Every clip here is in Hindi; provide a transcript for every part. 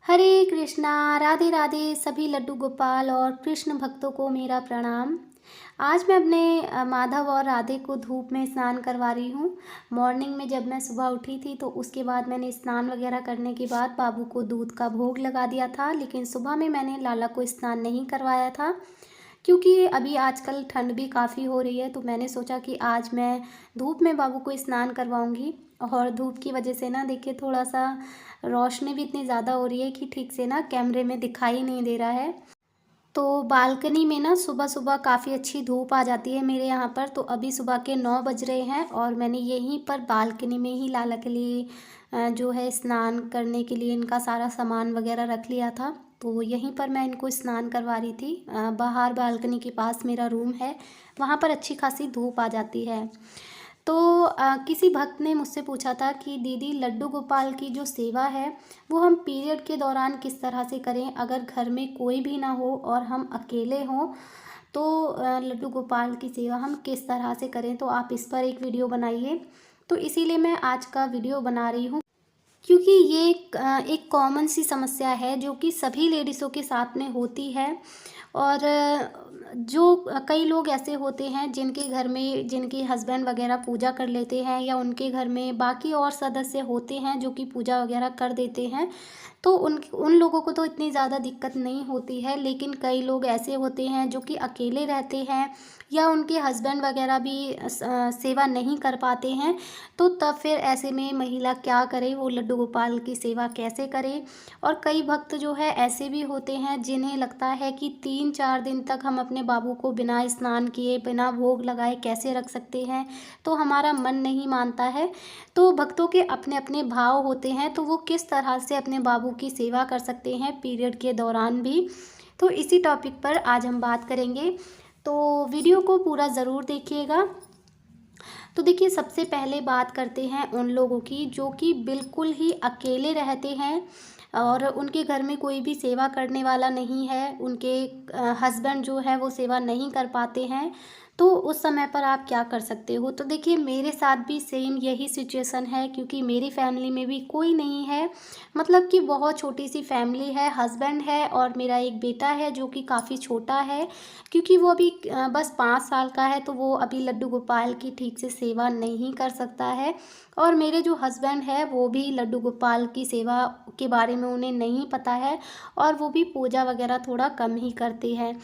हरे कृष्णा। राधे राधे सभी लड्डू गोपाल और कृष्ण भक्तों को मेरा प्रणाम। आज मैं अपने माधव और राधे को धूप में स्नान करवा रही हूँ। मॉर्निंग में जब मैं सुबह उठी थी तो उसके बाद मैंने स्नान वगैरह करने के बाद बाबू को दूध का भोग लगा दिया था, लेकिन सुबह में मैंने लाला को स्नान नहीं करवाया था क्योंकि अभी आजकल ठंड भी काफ़ी हो रही है। तो मैंने सोचा कि आज मैं धूप में बाबू को स्नान करवाऊंगी। और धूप की वजह से ना देखिए थोड़ा सा रोशनी भी इतनी ज़्यादा हो रही है कि ठीक से ना कैमरे में दिखाई नहीं दे रहा है। तो बालकनी में ना सुबह सुबह काफ़ी अच्छी धूप आ जाती है मेरे यहाँ पर। तो अभी सुबह के 9 बज रहे हैं और मैंने यहीं पर बालकनी में ही लाला के लिए जो है स्नान करने के लिए इनका सारा सामान वगैरह रख लिया था। तो यहीं पर मैं इनको स्नान करवा रही थी। बाहर बालकनी के पास मेरा रूम है, वहाँ पर अच्छी खासी धूप आ जाती है। तो किसी भक्त ने मुझसे पूछा था कि दीदी लड्डू गोपाल की जो सेवा है वो हम पीरियड के दौरान किस तरह से करें, अगर घर में कोई भी ना हो और हम अकेले हों तो लड्डू गोपाल की सेवा हम किस तरह से करें। तो आप इस पर एक वीडियो बनाइए। तो इसीलिए मैं आज का वीडियो बना रही हूँ क्योंकि ये एक कॉमन सी समस्या है जो कि सभी लेडीज़ों के साथ में होती है। और जो कई लोग ऐसे होते हैं जिनके घर में जिनके हस्बैंड वगैरह पूजा कर लेते हैं या उनके घर में बाकी और सदस्य होते हैं जो कि पूजा वगैरह कर देते हैं, तो उन उन लोगों को तो इतनी ज़्यादा दिक्कत नहीं होती है। लेकिन कई लोग ऐसे होते हैं जो कि अकेले रहते हैं या उनके हस्बैंड वगैरह भी सेवा नहीं कर पाते हैं। तो तब फिर ऐसे में महिला क्या करे, वो लड्डू गोपाल की सेवा कैसे करे। और कई भक्त जो है ऐसे भी होते हैं जिन्हें लगता है कि 3-4 दिन तक हम अपने बाबू को बिना स्नान किए बिना भोग लगाए कैसे रख सकते हैं, तो हमारा मन नहीं मानता है। तो भक्तों के अपने अपने भाव होते हैं, तो वो किस तरह से अपने बाबू की सेवा कर सकते हैं पीरियड के दौरान भी। तो इसी टॉपिक पर आज हम बात करेंगे, तो वीडियो को पूरा ज़रूर देखिएगा। तो देखिए सबसे पहले बात करते हैं उन लोगों की जो कि बिल्कुल ही अकेले रहते हैं और उनके घर में कोई भी सेवा करने वाला नहीं है, उनके हस्बैंड जो है वो सेवा नहीं कर पाते हैं। तो उस समय पर आप क्या कर सकते हो। तो देखिए मेरे साथ भी सेम यही सिचुएशन है क्योंकि मेरी फैमिली में भी कोई नहीं है, मतलब कि बहुत छोटी सी फैमिली है। हस्बैंड है और मेरा एक बेटा है जो कि काफ़ी छोटा है क्योंकि वो अभी बस 5 साल का है, तो वो अभी लड्डू गोपाल की ठीक से सेवा नहीं कर सकता है। और मेरे जो हस्बैंड है वो भी लड्डू गोपाल की सेवा के बारे में उन्हें नहीं पता है और वो भी पूजा वगैरह थोड़ा कम ही करते हैं।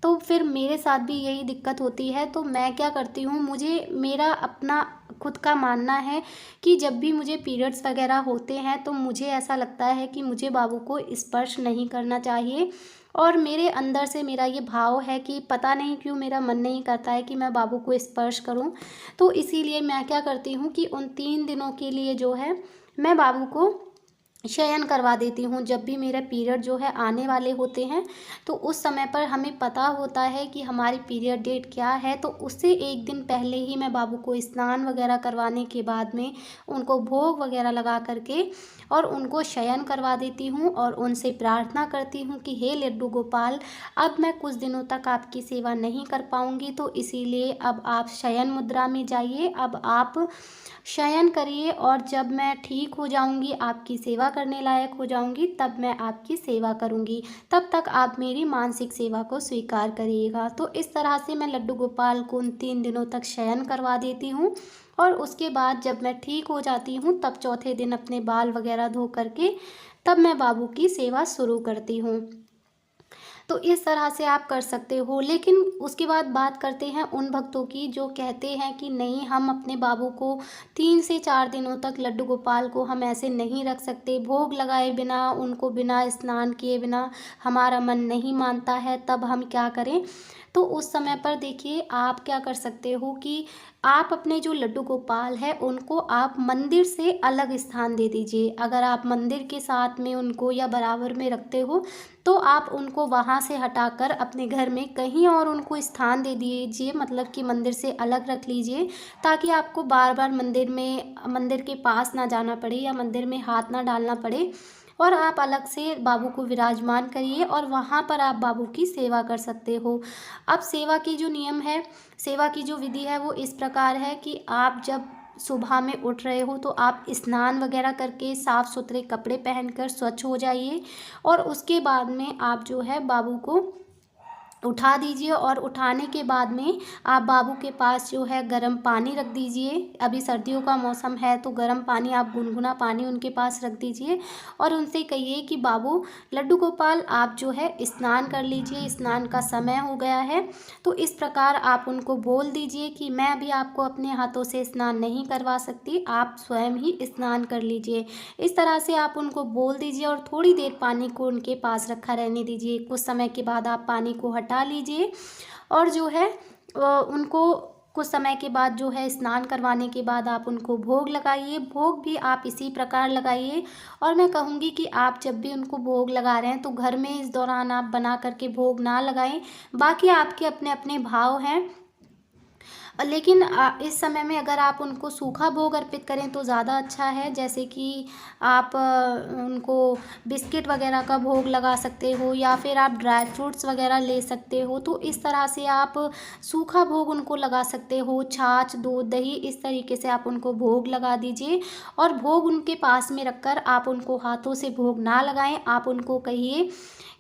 तो फिर मेरे साथ भी यही दिक्कत होती है। तो मैं क्या करती हूँ, मुझे मेरा अपना खुद का मानना है कि जब भी मुझे पीरियड्स वगैरह होते हैं तो मुझे ऐसा लगता है कि मुझे बाबू को स्पर्श नहीं करना चाहिए। और मेरे अंदर से मेरा ये भाव है कि पता नहीं क्यों मेरा मन नहीं करता है कि मैं बाबू को स्पर्श करूं। तो इसीलिए मैं क्या करती हूँ कि उन 3 दिनों के लिए जो है मैं बाबू को शयन करवा देती हूँ। जब भी मेरे पीरियड जो है आने वाले होते हैं तो उस समय पर हमें पता होता है कि हमारी पीरियड डेट क्या है, तो उससे एक दिन पहले ही मैं बाबू को स्नान वगैरह करवाने के बाद में उनको भोग वगैरह लगा करके और उनको शयन करवा देती हूँ और उनसे प्रार्थना करती हूँ कि हे लड्डू गोपाल, अब मैं कुछ दिनों तक आपकी सेवा नहीं कर पाऊँगी, तो इसीलिए अब आप शयन मुद्रा में जाइए, अब आप शयन करिए और जब मैं ठीक हो जाऊंगी, आपकी सेवा करने लायक हो जाऊंगी, तब मैं आपकी सेवा करूंगी। तब तक आप मेरी मानसिक सेवा को स्वीकार करिएगा। तो इस तरह से मैं लड्डू गोपाल को उन 3 दिनों तक शयन करवा देती हूँ और उसके बाद जब मैं ठीक हो जाती हूँ तब चौथे दिन अपने बाल वगैरह धो करके तब मैं बाबू की सेवा शुरू करती हूँ। तो इस तरह से आप कर सकते हो। लेकिन उसके बाद बात करते हैं उन भक्तों की जो कहते हैं कि नहीं, हम अपने बाबू को 3 से 4 दिनों तक लड्डू गोपाल को हम ऐसे नहीं रख सकते, भोग लगाए बिना, उनको बिना स्नान किए बिना हमारा मन नहीं मानता है, तब हम क्या करें। तो उस समय पर देखिए आप क्या कर सकते हो कि आप अपने जो लड्डू गोपाल है उनको आप मंदिर से अलग स्थान दे दीजिए। अगर आप मंदिर के साथ में उनको या बराबर में रखते हो तो आप उनको वहाँ से हटाकर अपने घर में कहीं और उनको स्थान दे दीजिए, मतलब कि मंदिर से अलग रख लीजिए, ताकि आपको बार बार मंदिर के पास ना जाना पड़े या मंदिर में हाथ ना डालना पड़े। और आप अलग से बाबू को विराजमान करिए और वहाँ पर आप बाबू की सेवा कर सकते हो। अब सेवा की जो नियम है, सेवा की जो विधि है वो इस प्रकार है कि आप जब सुबह में उठ रहे हो तो आप स्नान वगैरह करके साफ़ सुथरे कपड़े पहनकर स्वच्छ हो जाइए और उसके बाद में आप जो है बाबू को उठा दीजिए और उठाने के बाद में आप बाबू के पास जो है गर्म पानी रख दीजिए। अभी सर्दियों का मौसम है तो गर्म पानी, आप गुनगुना पानी उनके पास रख दीजिए और उनसे कहिए कि बाबू लड्डू गोपाल आप जो है स्नान कर लीजिए, स्नान का समय हो गया है। तो इस प्रकार आप उनको बोल दीजिए कि मैं अभी आपको अपने हाथों से स्नान नहीं करवा सकती, आप स्वयं ही स्नान कर लीजिए। इस तरह से आप उनको बोल दीजिए और थोड़ी देर पानी को उनके पास रखा रहने दीजिए। कुछ समय के बाद आप पानी को हटा लीजिए और जो है उनको कुछ समय के बाद जो है स्नान करवाने के बाद आप उनको भोग लगाइए। भोग भी आप इसी प्रकार लगाइए और मैं कहूँगी कि आप जब भी उनको भोग लगा रहे हैं तो घर में इस दौरान आप बना करके भोग ना लगाएं। बाकी आपके अपने अपने भाव हैं, लेकिन इस समय में अगर आप उनको सूखा भोग अर्पित करें तो ज़्यादा अच्छा है। जैसे कि आप उनको बिस्किट वगैरह का भोग लगा सकते हो या फिर आप ड्राई फ्रूट्स वगैरह ले सकते हो। तो इस तरह से आप सूखा भोग उनको लगा सकते हो। छाछ, दूध, दही, इस तरीके से आप उनको भोग लगा दीजिए और भोग उनके पास में रखकर आप उनको हाथों से भोग ना लगाएं। आप उनको कहिए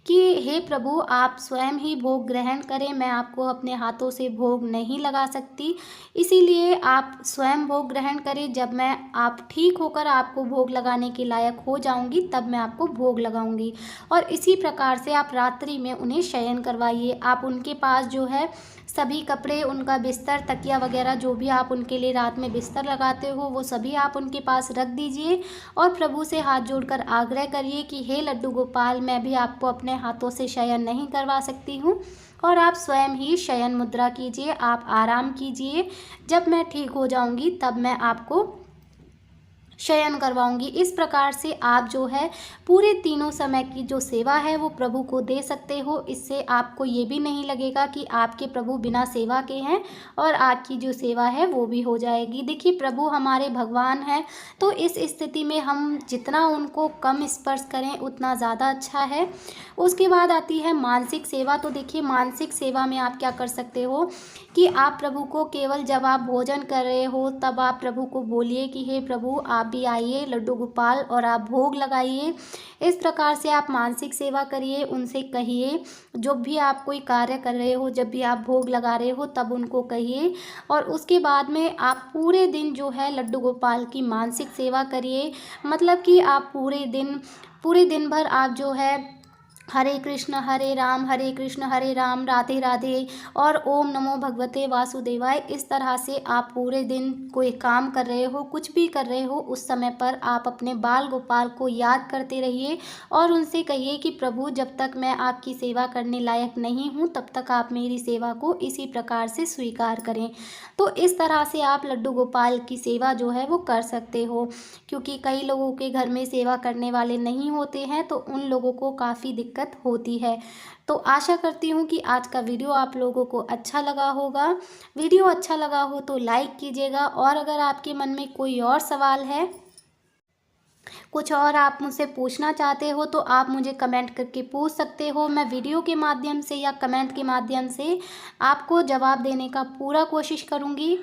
कि हे प्रभु आप स्वयं ही भोग ग्रहण करें, मैं आपको अपने हाथों से भोग नहीं लगा सकती, इसीलिए आप स्वयं भोग ग्रहण करें। जब मैं आप ठीक होकर आपको भोग लगाने के लायक हो जाऊंगी तब मैं आपको भोग लगाऊंगी। और इसी प्रकार से आप रात्रि में उन्हें शयन करवाइए। आप उनके पास जो है सभी कपड़े, उनका बिस्तर, तकिया वगैरह जो भी आप उनके लिए रात में बिस्तर लगाते हो वो सभी आप उनके पास रख दीजिए और प्रभु से हाथ जोड़कर आग्रह करिए कि हे लड्डू गोपाल मैं भी आपको अपने हाथों से शयन नहीं करवा सकती हूँ और आप स्वयं ही शयन मुद्रा कीजिए, आप आराम कीजिए। जब मैं ठीक हो जाऊँगी तब मैं आपको शयन करवाऊंगी। इस प्रकार से आप जो है पूरे तीनों समय की जो सेवा है वो प्रभु को दे सकते हो। इससे आपको ये भी नहीं लगेगा कि आपके प्रभु बिना सेवा के हैं और आपकी जो सेवा है वो भी हो जाएगी। देखिए प्रभु हमारे भगवान हैं तो इस स्थिति में हम जितना उनको कम स्पर्श करें उतना ज़्यादा अच्छा है। उसके बाद आती है मानसिक सेवा। तो देखिए मानसिक सेवा में आप क्या कर सकते हो कि आप प्रभु को केवल जब आप भोजन कर रहे हो तब आप प्रभु को बोलिए कि हे प्रभु आप भी आइए लड्डू गोपाल और आप भोग लगाइए। इस प्रकार से आप मानसिक सेवा करिए, उनसे कहिए जो भी आप कोई कार्य कर रहे हो, जब भी आप भोग लगा रहे हो तब उनको कहिए और उसके बाद में आप पूरे दिन जो है लड्डू गोपाल की मानसिक सेवा करिए। मतलब कि आप पूरे दिन भर आप जो है हरे कृष्ण हरे कृष्ण हरे राम राधे राधे और ओम नमो भगवते वासुदेवाय, इस तरह से आप पूरे दिन कोई काम कर रहे हो, कुछ भी कर रहे हो, उस समय पर आप अपने बाल गोपाल को याद करते रहिए और उनसे कहिए कि प्रभु जब तक मैं आपकी सेवा करने लायक नहीं हूँ तब तक आप मेरी सेवा को इसी प्रकार से स्वीकार करें। तो इस तरह से आप लड्डू गोपाल की सेवा जो है वो कर सकते हो, क्योंकि कई लोगों के घर में सेवा करने वाले नहीं होते हैं तो उन लोगों को काफ़ी दिक्कत होती है। तो आशा करती हूँ कि आज का वीडियो आप लोगों को अच्छा लगा होगा। वीडियो अच्छा लगा हो तो लाइक कीजिएगा और अगर आपके मन में कोई और सवाल है, कुछ और आप मुझसे पूछना चाहते हो तो आप मुझे कमेंट करके पूछ सकते हो। मैं वीडियो के माध्यम से या कमेंट के माध्यम से आपको जवाब देने का पूरा कोशिश करूँगी।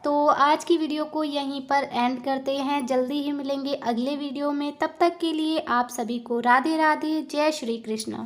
तो आज की वीडियो को यहीं पर एंड करते हैं, जल्दी ही मिलेंगे अगले वीडियो में। तब तक के लिए आप सभी को राधे राधे, जय श्री कृष्ण।